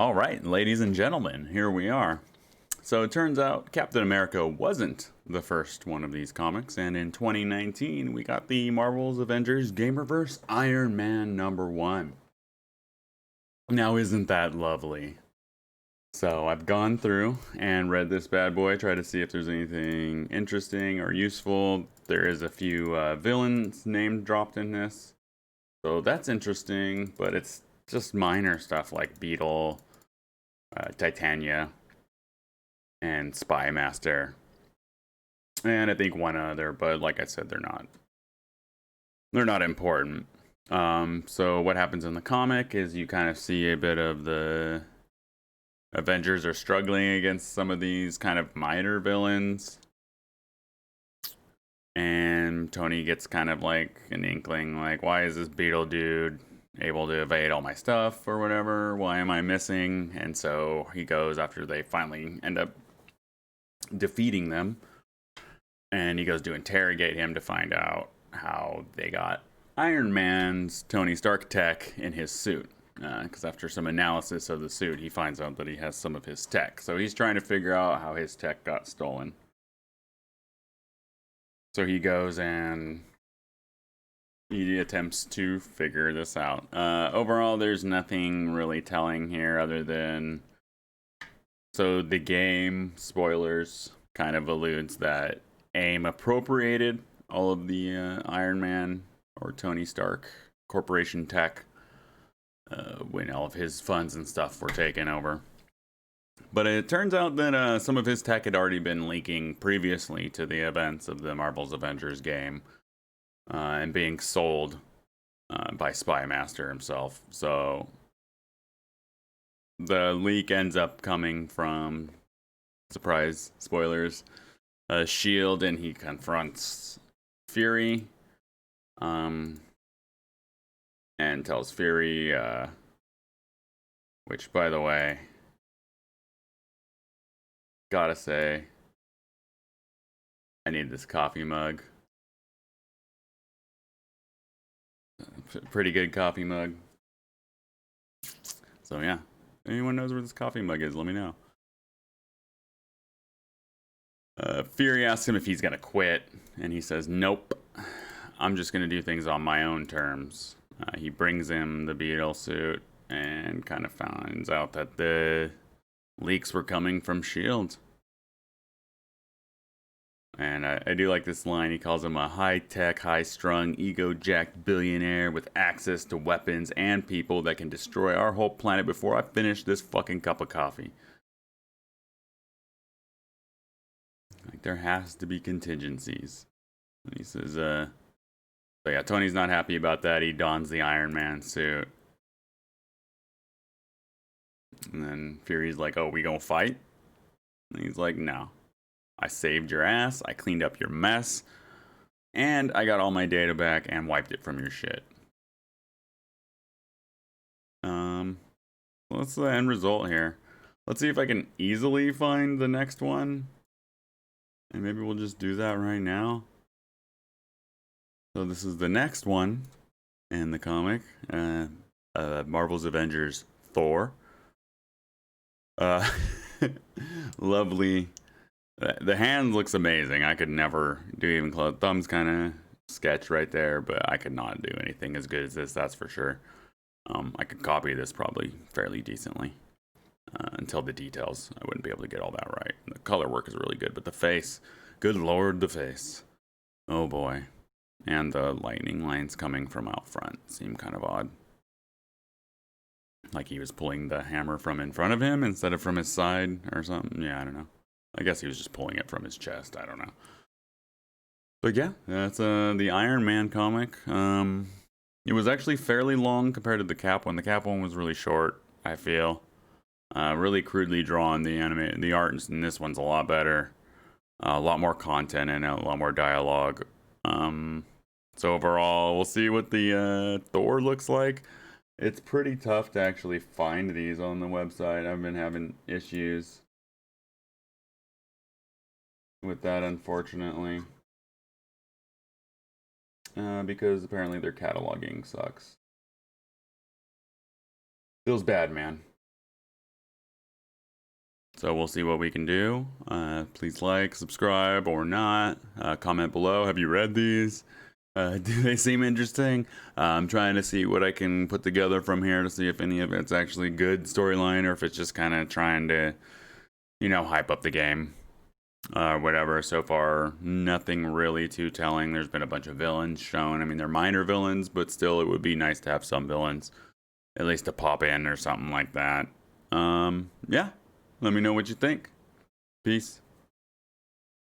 All right, ladies and gentlemen, here we are. So it turns out Captain America wasn't the first one of these comics, and in 2019 we got the Marvel's Avengers Gamerverse Iron Man #1. Now isn't that lovely? So I've gone through and read this bad boy, try to see if there's anything interesting or useful. There is a few villains name dropped in this, so that's interesting, but it's just minor stuff like Beetle, Titania, and Spy Master, and I think one other, but like I said, they're not important. So what happens in the comic is you kind of see a bit of the Avengers are struggling against some of these kind of minor villains, and Tony gets kind of like an inkling, like, why is this Beetle dude able to evade all my stuff or whatever? Why am I missing? And so he goes after they finally end up defeating them, and he goes to interrogate him to find out how they got Iron Man's Tony Stark tech in his suit. Because after some analysis of the suit, he finds out that he has some of his tech. So he's trying to figure out how his tech got stolen. So he goes and he attempts to figure this out. Overall, there's nothing really telling here other than... So the game, spoilers, kind of alludes that AIM appropriated all of the Iron Man or Tony Stark Corporation tech when all of his funds and stuff were taken over. But it turns out that some of his tech had already been leaking previously to the events of the Marvel's Avengers game and being sold by Spy Master himself. So the leak ends up coming from, surprise, spoilers, S.H.I.E.L.D., and he confronts Fury and tells Fury, which, by the way, gotta say, I need this coffee mug. Pretty good coffee mug. So yeah, anyone knows where this coffee mug is, let me know. Fury asks him if he's gonna quit, and he says, nope, I'm just gonna do things on my own terms. He brings him the Beetle suit and kind of finds out that the leaks were coming from S.H.I.E.L.D. And I do like this line. He calls him a high-tech, high-strung, ego-jacked billionaire with access to weapons and people that can destroy our whole planet before I finish this fucking cup of coffee. Like, there has to be contingencies. And he says, so yeah, Tony's not happy about that. He dons the Iron Man suit. And then Fury's like, oh, we gonna fight? And he's like, no. I saved your ass, I cleaned up your mess, and I got all my data back and wiped it from your shit. What's the end result here? Let's see if I can easily find the next one. And maybe we'll just do that right now. So this is the next one in the comic. Marvel's Avengers Thor. Lovely. The hand looks amazing. I could never do even close. Thumb's kind of sketch right there, but I could not do anything as good as this, that's for sure. I could copy this probably fairly decently. Until the details, I wouldn't be able to get all that right. The color work is really good, but the face, good lord, the face. Oh boy. And the lightning lines coming from out front seem kind of odd. Like he was pulling the hammer from in front of him instead of from his side or something. Yeah, I don't know. I guess he was just pulling it from his chest. I don't know. But yeah, that's the Iron Man comic. It was actually fairly long compared to the Cap one. The Cap one was really short, I feel. Really crudely drawn. The art in this one's a lot better. A lot more content and a lot more dialogue. So overall, we'll see what the Thor looks like. It's pretty tough to actually find these on the website. I've been having issues with that, unfortunately, because apparently their cataloging sucks. Feels bad, man. So we'll see what we can do. Please like, subscribe, or not. Comment below. Have you read these? Do they seem interesting? I'm trying to see what I can put together from here to see if any of it's actually good storyline or if it's just kind of trying to, you know, hype up the game. Whatever. So far, nothing really too telling. There's been a bunch of villains shown. I mean, they're minor villains, but still, it would be nice to have some villains, at least to pop in or something like that. Yeah. Let me know what you think. Peace.